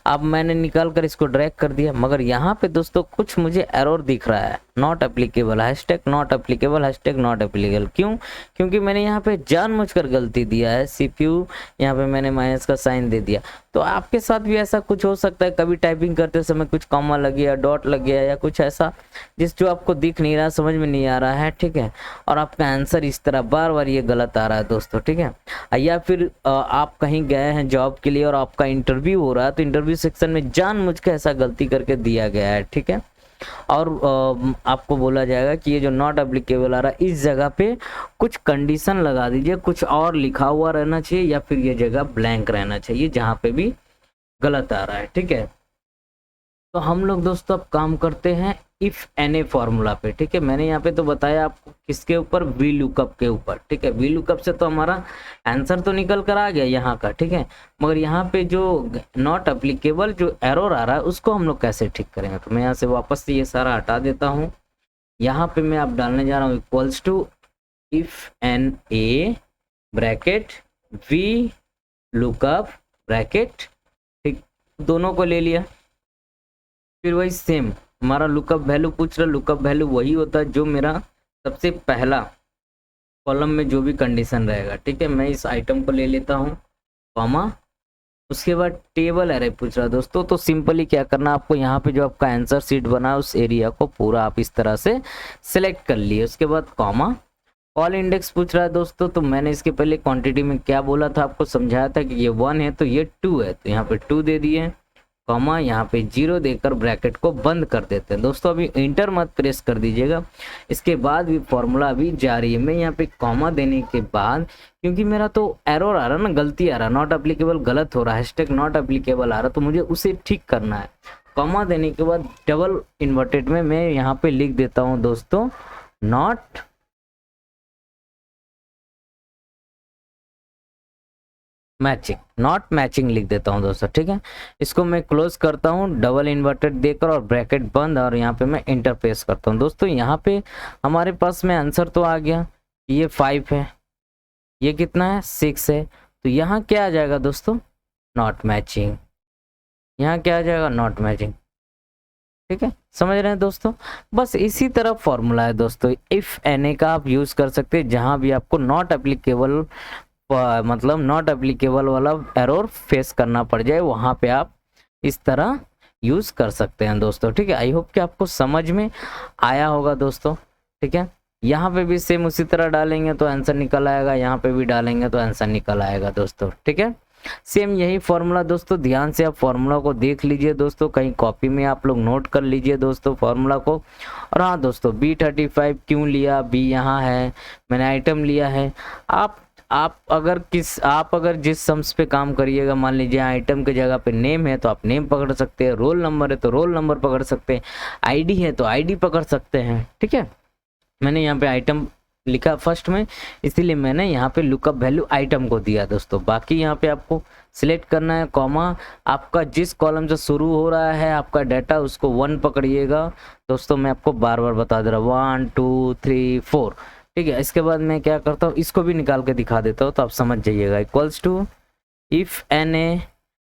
Speaker 1: अब मैंने निकाल कर इसको ड्रैग कर दिया, मगर यहाँ पे दोस्तों कुछ मुझे एरर दिख रहा है, not applicable, hashtag not applicable, hashtag not applicable. क्यों? क्योंकि मैंने यहाँ पे जानबूझकर गलती दिया है, CPU यहाँ पे मैंने माइनस का साइन दे दिया। तो आपके साथ भी ऐसा कुछ हो सकता है, कभी टाइपिंग करते समय कुछ कॉमा लग गया, डॉट लग गया या कुछ ऐसा जो आपको दिख नहीं रहा, समझ में नहीं आ रहा है। ठीक है, और आपका आंसर इस तरह बार बार ये गलत आ रहा है दोस्तों। ठीक है, या फिर आप कहीं गए हैं जॉब के लिए और आपका इंटरव्यू हो रहा है, तो इंटरव्यू सेक्शन में जानबूझ के ऐसा गलती करके दिया गया है। ठीक है, और आपको बोला जाएगा कि ये जो नॉट एप्लीकेबल आ रहा है इस जगह पे कुछ कंडीशन लगा दीजिए, कुछ और लिखा हुआ रहना चाहिए या फिर ये जगह ब्लैंक रहना चाहिए जहाँ पे भी गलत आ रहा है। ठीक है, तो हम लोग दोस्तों अब काम करते हैं इफ एन फॉर्मूला पे। ठीक है, मैंने यहाँ पे तो बताया आपको किसके ऊपर, वी लुकअप के ऊपर। ठीक है, वी लुकअप से तो हमारा आंसर तो निकल कर आ गया यहाँ का। ठीक है, मगर यहाँ पे जो नॉट एप्लीकेबल जो एरर आ रहा है उसको हम लोग कैसे ठीक करेंगे। तो मैं यहाँ से वापस से ये सारा हटा देता हूँ। यहाँ पे मैं अब डालने जा रहा हूँ equals to if N A bracket V lookup bracket. ठीक, दोनों को ले लिया, फिर वही सेम हमारा लुकअप वैल्यू पूछ रहा, लुकअप वैल्यू वही होता है जो मेरा सबसे पहला कॉलम में जो भी कंडीशन रहेगा। ठीक है, मैं इस आइटम को ले लेता हूँ कॉमा, उसके बाद टेबल एरे पूछ रहा है दोस्तों। तो सिंपली क्या करना आपको, यहाँ पे जो आपका आंसर सीट बना है उस एरिया को पूरा आप इस तरह से सिलेक्ट कर लिए, उसके बाद कॉमा। कॉल इंडेक्स पूछ रहा है दोस्तों, तो मैंने इसके पहले क्वांटिटी में क्या बोला था, आपको समझाया था कि ये 1 है तो ये 2 है, तो यहाँ पे 2 दे दिए, कॉमा यहाँ पे 0 देकर ब्रैकेट को बंद कर देते हैं दोस्तों। अभी इंटर मत प्रेस कर दीजिएगा, इसके बाद भी फॉर्मूला अभी जारी है। मैं यहाँ पे कॉमा देने के बाद, क्योंकि मेरा तो एरर आ रहा ना, गलती आ रहा, नॉट एप्लीकेबल गलत हो रहा है, हैशटैग नॉट एप्लीकेबल आ रहा, तो मुझे उसे ठीक करना है। कॉमा देने के बाद डबल इन्वर्टेड में मैं यहाँ पे लिख देता हूँ दोस्तों नॉट मैचिंग, नॉट मैचिंग लिख देता हूं दोस्तों। ठीक है, इसको मैं क्लोज करता हूं डबल इन्वर्टेड देकर और ब्रैकेट बंद, और यहाँ पे मैं इंटर प्रेस करता हूं दोस्तों। यहाँ पे हमारे पास में आंसर तो आ गया, ये 5 है, ये कितना है 6 है, तो यहाँ क्या आ जाएगा दोस्तों, नॉट मैचिंग। यहाँ क्या आ जाएगा, नॉट मैचिंग। ठीक है, समझ रहे हैं दोस्तों। बस इसी तरह फॉर्मूला है दोस्तों, इफ एन का आप यूज कर सकते हैं जहां भी आपको नॉट एप्लीकेबल मतलब नॉट एप्लीकेबल वाला एरर फेस करना पड़ जाए, वहां पे आप इस तरह यूज कर सकते हैं दोस्तों। ठीक है, आई होप कि आपको समझ में आया होगा दोस्तों। ठीक है, यहाँ पे भी सेम उसी तरह डालेंगे तो आंसर निकल आएगा, यहाँ पे भी डालेंगे तो आंसर निकल आएगा दोस्तों। ठीक है, सेम यही फॉर्मूला दोस्तों, ध्यान से आप फॉर्मूला को देख लीजिए दोस्तों, कहीं कॉपी में आप लोग नोट कर लीजिए दोस्तों फॉर्मूला को। और हाँ दोस्तों, B35 क्यों लिया, बी यहाँ है, मैंने आइटम लिया है। आप अगर जिस सम्स पे काम करिएगा, मान लीजिए आइटम की जगह पे नेम है तो आप नेम पकड़ सकते हैं, रोल नंबर है तो रोल नंबर पकड़ सकते हैं, आईडी है तो आईडी पकड़ सकते हैं। ठीक है, मैंने यहाँ पे आइटम लिखा फर्स्ट में, इसीलिए मैंने यहाँ पे लुकअप वैल्यू आइटम को दिया दोस्तों। बाकी यहाँ पे आपको सिलेक्ट करना है कॉमा, आपका जिस कॉलम से शुरू हो रहा है आपका डाटा उसको 1 पकड़िएगा दोस्तों। मैं आपको बार बार बता दे रहा हूँ, 1 2 3 4। ठीक है, इसके बाद मैं क्या करता हूँ, इसको भी निकाल के दिखा देता हूँ तो आप समझ जाइएगा। Equals to if N A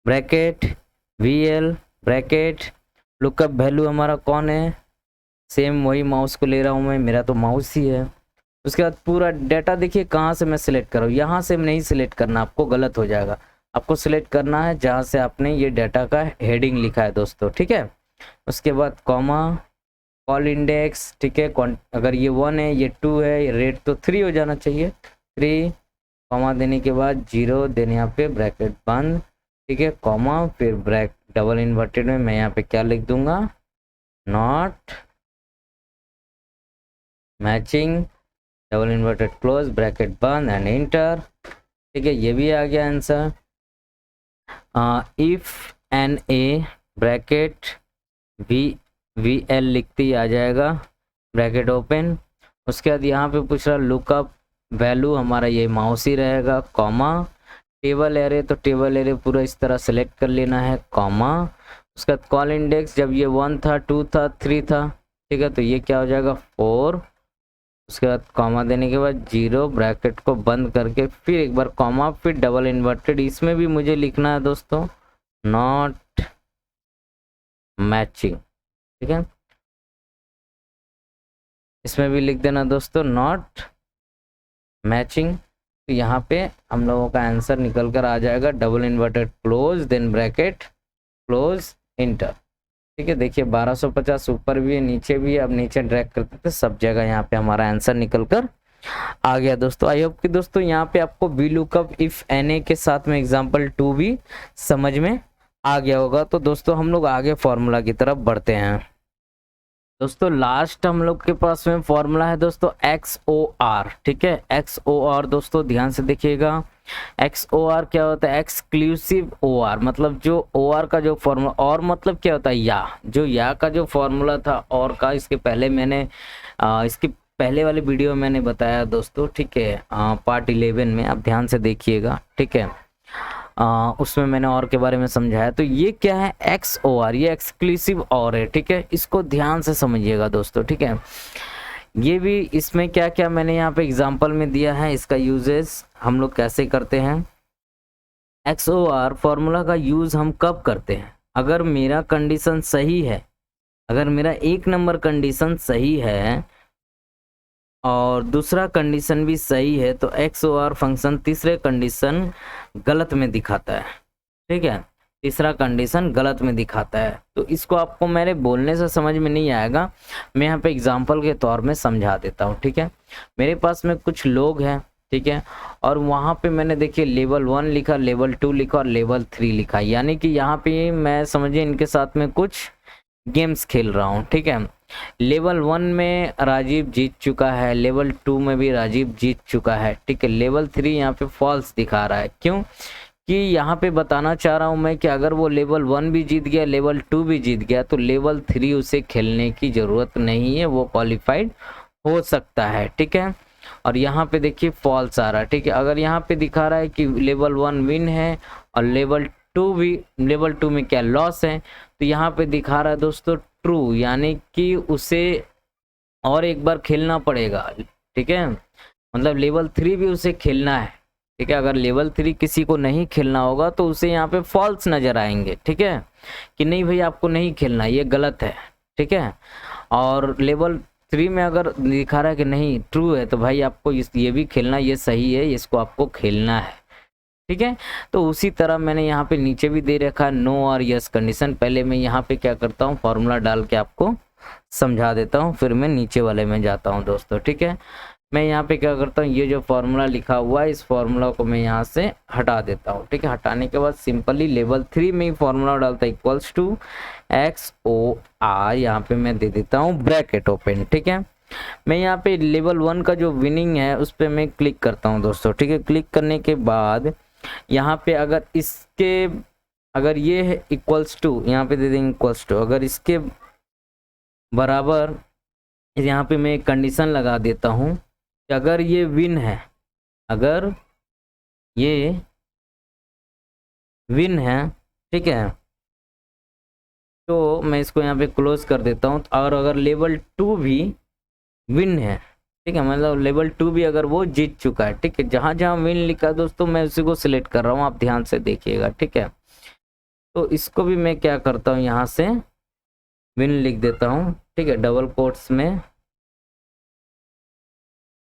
Speaker 1: bracket V L bracket lookup value हमारा कौन है, सेम वही माउस को ले रहा हूँ मैं, मेरा तो माउस ही है। उसके बाद पूरा डाटा देखिए कहाँ से मैं सिलेक्ट कर रहा हूँ, यहाँ से नहीं सिलेक्ट करना, आपको गलत हो जाएगा। आपको सिलेक्ट करना है जहाँ से आपने ये डाटा का हेडिंग लिखा है दोस्तों। ठीक है, उसके बाद कॉमा, कॉल इंडेक्स। ठीक है, अगर ये 1 है, ये 2 है, ये रेट तो 3 हो जाना चाहिए, 3, कॉमा देने के बाद 0 देने, यहाँ पे ब्रैकेट बंद। ठीक है, कॉमा, फिर ब्रैक डबल इन्वर्टेड में मैं यहाँ पे क्या लिख दूंगा, not matching, double inverted close bracket बंद एंड इंटर। ठीक है, ये भी आ गया answer. If N A bracket V L लिखते ही आ जाएगा, ब्रैकेट ओपन। उसके बाद यहाँ पे पूछ रहा लुकअप वैल्यू, हमारा ये माउस ही रहेगा, कॉमा। टेबल एरे, तो टेबल एरे पूरा इस तरह सेलेक्ट कर लेना है, कॉमा। उसके बाद कॉल इंडेक्स, जब ये 1 था 2 था 3 था, ठीक है, तो ये क्या हो जाएगा 4। उसके बाद कॉमा देने के बाद 0, ब्रैकेट को बंद करके फिर एक बार कॉमा, फिर डबल इन्वर्टेड। इसमें भी मुझे लिखना है दोस्तों नॉट मैचिंग। ठीक है, इसमें भी लिख देना दोस्तों नॉट मैचिंग। तो यहाँ पे हम लोगों का आंसर निकल कर आ जाएगा double inverted close then bracket close enter. ठीक है, देखिए 1250 ऊपर भी है नीचे भी है। अब नीचे ड्रैग करते थे सब जगह यहाँ पे हमारा आंसर निकल कर आ गया दोस्तों। आई होप कि दोस्तों यहाँ पे आपको V lookup if N A के साथ में एग्जाम्पल 2 भी समझ में आ गया होगा। तो दोस्तों हम लोग आगे फॉर्मूला की तरफ बढ़ते हैं। दोस्तों लास्ट हम लोग के पास में फॉर्मूला है दोस्तों XOR। ठीक है, XOR दोस्तों ध्यान से देखिएगा। XOR क्या होता है? एक्सक्लूसिव OR, मतलब जो OR का जो फॉर्मूला, और मतलब क्या होता है या का जो फॉर्मूला था और का, इसके पहले मैंने इसकी पहले वाले वीडियो में मैंने बताया दोस्तों। ठीक है, पार्ट 11 में आप ध्यान से देखिएगा। ठीक है, उसमें मैंने और के बारे में समझाया। तो ये क्या है XOR, ये एक्सक्लूसिव OR है। ठीक है, इसको ध्यान से समझिएगा दोस्तों। ठीक है, ये भी इसमें क्या क्या मैंने यहाँ पे एग्जांपल में दिया है, इसका यूजेस हम लोग कैसे करते हैं। XOR फॉर्मूला का यूज हम कब करते हैं? अगर मेरा कंडीशन सही है, अगर मेरा 1 नंबर कंडीशन सही है और दूसरा कंडीशन भी सही है, तो XOR फंक्शन तीसरे कंडीशन गलत में दिखाता है। ठीक है, तीसरा कंडीशन गलत में दिखाता है। तो इसको आपको मेरे बोलने से समझ में नहीं आएगा, मैं यहाँ पे एग्जांपल के तौर में समझा देता हूँ। ठीक है, मेरे पास में कुछ लोग हैं, ठीक है, और वहाँ पे मैंने देखिए लेवल 1 लिखा, लेवल 2 लिखा और लेवल 3 लिखा, यानी कि यहाँ पे मैं समझिए इनके साथ में कुछ गेम्स खेल रहा हूँ। ठीक है, लेवल 1 में राजीव जीत चुका है, लेवल 2 में भी राजीव जीत चुका है। ठीक है, लेवल 3 यहाँ पे फॉल्स दिखा रहा है। क्यों? कि यहाँ पे बताना चाह रहा हूँ मैं कि अगर वो लेवल 1 भी जीत गया, लेवल 2 भी जीत गया, तो लेवल 3 उसे खेलने की ज़रूरत नहीं है, वो क्वालिफाइड हो सकता है। ठीक है, और यहाँ पे देखिए फॉल्स आ रहा है। ठीक है, अगर यहाँ पे दिखा रहा है कि लेवल 1 विन है और लेवल 2 भी, लेवल 2 में क्या लॉस है, तो यहाँ पे दिखा रहा है दोस्तों ट्रू, यानी कि उसे और एक बार खेलना पड़ेगा। ठीक है, मतलब लेवल 3 भी उसे खेलना है। ठीक है, अगर लेवल 3 किसी को नहीं खेलना होगा तो उसे यहाँ पे फॉल्स नजर आएंगे। ठीक है, कि नहीं भाई आपको नहीं खेलना, ये गलत है। ठीक है, और लेवल 3 में अगर दिखा रहा है कि नहीं ट्रू है, तो भाई आपको ये भी खेलना, ये सही है, इसको आपको खेलना है। ठीक है, तो उसी तरह मैंने यहाँ पे नीचे भी दे रखा है नो और यस कंडीशन। पहले मैं यहाँ पे क्या करता हूँ, फॉर्मूला डाल के आपको समझा देता हूँ, फिर मैं नीचे वाले में जाता हूँ दोस्तों। ठीक है, मैं यहाँ पे क्या करता हूँ, ये जो फॉर्मूला लिखा हुआ है इस फॉर्मूला को मैं यहाँ से हटा देता हूँ। ठीक है, हटाने के बाद सिंपली लेवल 3 में ही फॉर्मूला डालता है इक्वल्स टू XOR, यहाँ पे मैं दे देता हूँ ब्रैकेट ओपन। ठीक है, मैं यहाँ पे लेवल 1 का जो विनिंग है उस पर मैं क्लिक करता हूँ दोस्तों। ठीक है, क्लिक करने के बाद यहाँ पे अगर इसके, अगर ये है इक्वल्स टू, यहाँ पे दे देंगे इक्वल्स टू, अगर इसके बराबर, यहाँ पे मैं एक कंडीशन लगा देता हूँ कि अगर ये विन है, अगर ये विन है, ठीक है, तो मैं इसको यहाँ पे क्लोज कर देता हूँ। और अगर लेवल 2 भी विन है, ठीक है, मतलब लेवल 2 भी अगर वो जीत चुका है, ठीक है, जहाँ जहाँ विन लिखा है दोस्तों मैं उसी को सिलेक्ट कर रहा हूँ, आप ध्यान से देखिएगा। ठीक है, तो इसको भी मैं क्या करता हूँ, यहाँ से विन लिख देता हूँ। ठीक है, डबल कोट्स में।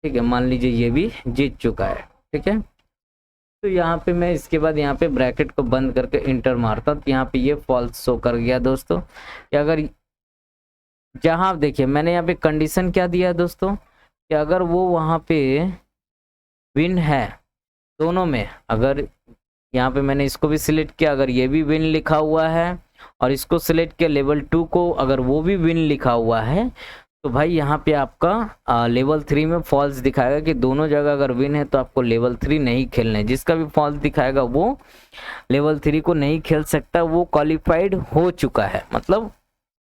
Speaker 1: ठीक है, मान लीजिए ये भी जीत चुका है। ठीक है, तो यहाँ पे मैं इसके बाद यहाँ पे ब्रैकेट को बंद करके इंटर मारता हूँ, तो यहाँ पे ये फॉल्स शो कर गया दोस्तों। कि अगर जहाँ आप देखिए मैंने यहाँ पे कंडीशन क्या दिया है दोस्तों, कि अगर वो वहाँ पे विन है दोनों में, अगर यहाँ पे मैंने इसको भी सिलेक्ट किया, अगर ये भी विन लिखा हुआ है और इसको सिलेक्ट किया लेवल 2 को, अगर वो भी विन लिखा हुआ है, तो भाई यहाँ पे आपका लेवल 3 में फॉल्स दिखाएगा कि दोनों जगह अगर विन है तो आपको लेवल 3 नहीं खेलना है। जिसका भी फॉल्स दिखाएगा वो लेवल 3 को नहीं खेल सकता, वो क्वालिफाइड हो चुका है, मतलब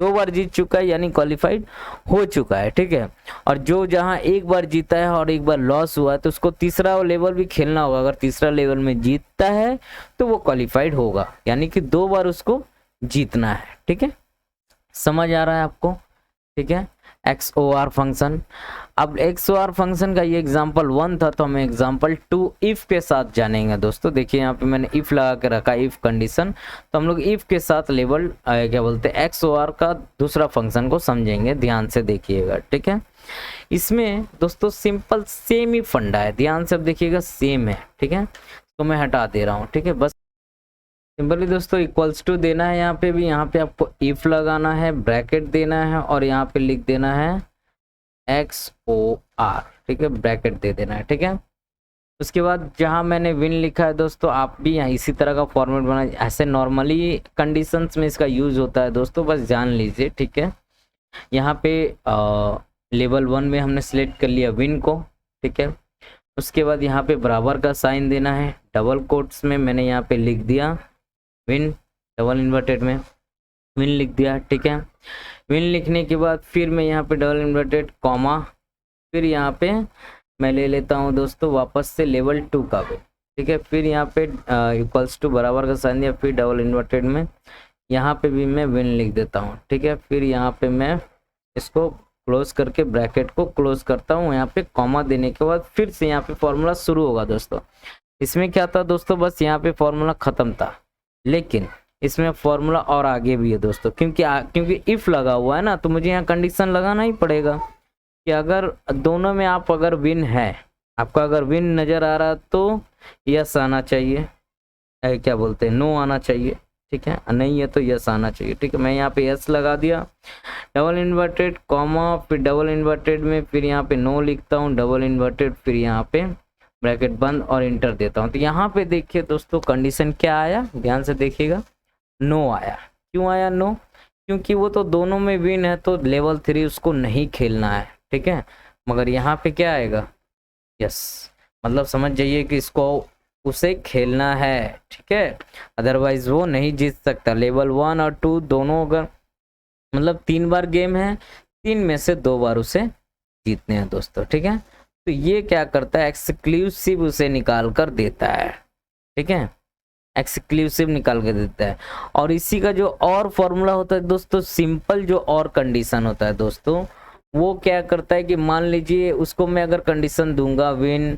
Speaker 1: 2 बार जीत चुका है यानी क्वालिफाइड हो चुका है, ठीक है। और जो जहाँ एक बार जीता है और एक बार लॉस हुआ है तो उसको तीसरा लेवल भी खेलना होगा। अगर तीसरा लेवल में जीतता है तो वो क्वालिफाइड होगा, यानी कि 2 बार उसको जीतना है, ठीक है। समझ आ रहा है आपको, ठीक है। XOR फंक्शन, अब XOR फंक्शन का ये एग्जांपल 1 था, तो हम एग्जांपल 2 इफ के साथ जानेंगे दोस्तों। देखिए यहाँ पे मैंने इफ लगा के रखा, इफ कंडीशन, तो हम लोग इफ के साथ लेवल क्या बोलते हैं XOR का दूसरा फंक्शन को समझेंगे। ध्यान से देखिएगा, ठीक है। इसमें दोस्तों सिंपल सेम ही फंडा है, ध्यान से अब देखिएगा, सेम है, ठीक है। तो मैं हटा दे रहा हूँ, ठीक है। बस सिंपली दोस्तों इक्वल्स टू देना है, यहाँ पे भी, यहाँ पे आपको इफ लगाना है, ब्रैकेट देना है और यहाँ पे लिख देना है XOR, ठीक है, ब्रैकेट दे देना है, ठीक है। उसके बाद जहाँ मैंने विन लिखा है दोस्तों, आप भी यहाँ इसी तरह का फॉर्मेट बना, ऐसे नॉर्मली कंडीशंस में इसका यूज होता है दोस्तों, बस जान लीजिए, ठीक है। यहाँ पे लेवल 1 में हमने सिलेक्ट कर लिया विन को, ठीक है। उसके बाद यहाँ पे बराबर का साइन देना है, डबल कोट्स में मैंने यहाँ पे लिख दिया विन, डबल इन्वर्टेड में विन लिख दिया, ठीक है। विन लिखने के बाद फिर मैं यहाँ पे डबल इन्वर्टेड कॉमा, फिर यहाँ पे मैं ले लेता हूँ दोस्तों वापस से लेवल 2 का भी, ठीक है। फिर यहाँ पे इक्वल्स टू बराबर का साइन दिया, फिर डबल इन्वर्टेड में यहाँ पे भी मैं विन लिख देता हूँ, ठीक है। फिर यहाँ पे मैं इसको क्लोज करके ब्रैकेट को क्लोज करता हूँ, यहाँ पे कॉमा देने के बाद फिर से यहाँ पे फॉर्मूला शुरू होगा दोस्तों। इसमें क्या था दोस्तों, बस यहाँ पे फॉर्मूला खत्म था, लेकिन इसमें फॉर्मूला और आगे भी है दोस्तों, क्योंकि इफ लगा हुआ है ना, तो मुझे यहाँ कंडीशन लगाना ही पड़ेगा कि अगर दोनों में आप अगर विन है, आपका अगर विन नजर आ रहा तो यस आना चाहिए, क्या बोलते हैं, नो आना चाहिए, ठीक है। नहीं है तो यस आना चाहिए, ठीक है। मैं यहाँ पे यस लगा दिया, डबल इन्वर्टेड कॉमा, फिर डबल इन्वर्टेड में, फिर यहाँ पे नो लिखता हूँ, डबल इन्वर्टेड, फिर यहाँ पे ब्रैकेट बंद और इंटर देता हूँ। तो यहाँ पे देखिए दोस्तों कंडीशन क्या आया, ध्यान से देखिएगा, नो आया। क्यों आया नो? क्योंकि वो तो दोनों में विन है, तो लेवल 3 उसको नहीं खेलना है, ठीक है। मगर यहाँ पे क्या आएगा, यस, मतलब समझ जाइए कि इसको उसे खेलना है, ठीक है, अदरवाइज वो नहीं जीत सकता। लेवल 1 और 2 दोनों अगर मतलब 3 बार गेम है, 3 में से 2 बार उसे जीतने हैं दोस्तों, ठीक है। तो ये क्या करता है, एक्सक्लूसिव उसे निकाल कर देता है, ठीक है, एक्सक्लूसिव निकाल के देता है। और इसी का जो और फॉर्मूला होता है दोस्तों, सिंपल जो और कंडीशन होता है दोस्तों, वो क्या करता है कि मान लीजिए उसको मैं अगर कंडीशन दूंगा विन,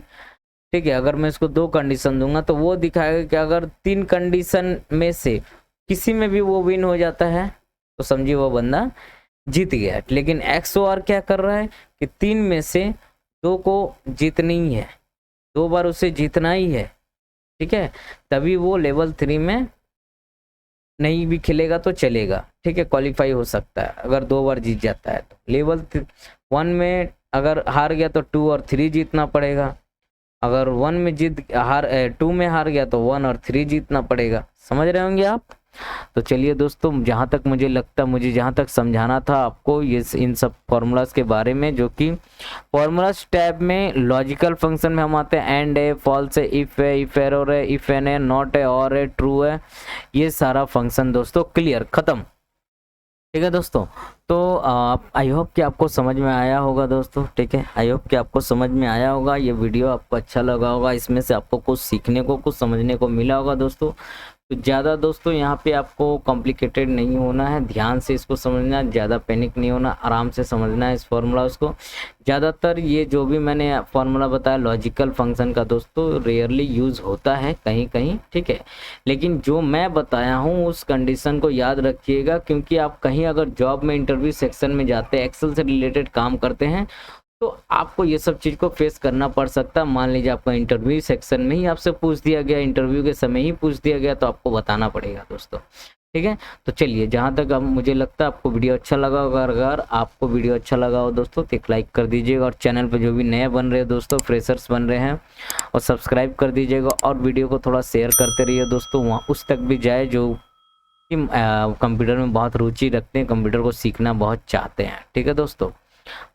Speaker 1: ठीक है, अगर मैं इसको 2 कंडीशन दूंगा तो वो दिखाएगा कि अगर 3 कंडीशन में से किसी में भी वो विन हो जाता है तो समझिए वो बंदा जीत गया। लेकिन XOR क्या कर रहा है कि 3 में से 2 को जीतनी ही है, 2 बार उसे जीतना ही है, ठीक है, तभी वो लेवल 3 में नहीं भी खेलेगा तो चलेगा, ठीक है, क्वालिफाई हो सकता है अगर 2 बार जीत जाता है तो। लेवल 1 में अगर हार गया तो 2 और 3 जीतना पड़ेगा, अगर 1 में 2 में हार गया तो 1 और 3 जीतना पड़ेगा। समझ रहे होंगे आप। तो चलिए दोस्तों, जहाँ तक मुझे जहाँ तक समझाना था आपको ये इन सब फॉर्मूलाज के बारे में, जो कि फॉर्मूलाज टैब में लॉजिकल फंक्शन में हम आते हैं, एंड है, फॉल्स है, इफ है, इफ एरर है, इफ एन है, नॉट है, और है, ट्रू है, ये सारा फंक्शन दोस्तों क्लियर, खत्म, ठीक है दोस्तों। तो आई होप कि आपको समझ में आया होगा दोस्तों, ठीक है, आई होप कि आपको समझ में आया होगा, ये वीडियो आपको अच्छा लगा होगा, इसमें से आपको कुछ सीखने को, कुछ समझने को मिला होगा दोस्तों। तो ज़्यादा दोस्तों यहाँ पे आपको कॉम्प्लिकेटेड नहीं होना है, ध्यान से इसको समझना, ज़्यादा पैनिक नहीं होना, आराम से समझना है इस फॉर्मूला उसको। ज़्यादातर ये जो भी मैंने फार्मूला बताया लॉजिकल फंक्शन का दोस्तों रेयरली यूज़ होता है कहीं कहीं, ठीक है, लेकिन जो मैं बताया हूँ उस कंडीशन को याद रखिएगा, क्योंकि आप कहीं अगर जॉब में इंटरव्यू सेक्शन में जाते हैं, एक्सेल से रिलेटेड काम करते हैं, तो आपको ये सब चीज़ को फेस करना पड़ सकता है। मान लीजिए आपका इंटरव्यू सेक्शन में ही आपसे पूछ दिया गया, इंटरव्यू के समय ही पूछ दिया गया, तो आपको बताना पड़ेगा दोस्तों, ठीक है। तो चलिए, जहाँ तक अब मुझे लगता है आपको वीडियो अच्छा लगा होगा, अगर आपको वीडियो अच्छा लगा हो दोस्तों तो एक लाइक कर दीजिएगा, और चैनल पर जो भी नए बन रहे हैं दोस्तों, फ्रेशर्स बन रहे हैं, और सब्सक्राइब कर दीजिएगा, और वीडियो को थोड़ा शेयर करते रहिए दोस्तों, वहाँ उस तक भी जाए जो कि कंप्यूटर में बहुत रुचि रखते हैं, कंप्यूटर को सीखना बहुत चाहते हैं, ठीक है दोस्तों।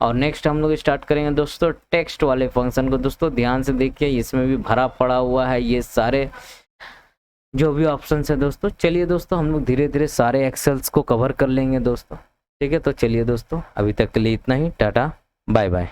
Speaker 1: और नेक्स्ट हम लोग स्टार्ट करेंगे दोस्तों टेक्स्ट वाले फंक्शन को। दोस्तों ध्यान से देखिए, इसमें भी भरा पड़ा हुआ है ये सारे जो भी ऑप्शन है दोस्तों। चलिए दोस्तों हम लोग धीरे धीरे सारे एक्सेल्स को कवर कर लेंगे दोस्तों। ठीक है, तो चलिए दोस्तों अभी तक के लिए इतना ही। Tata bye bye.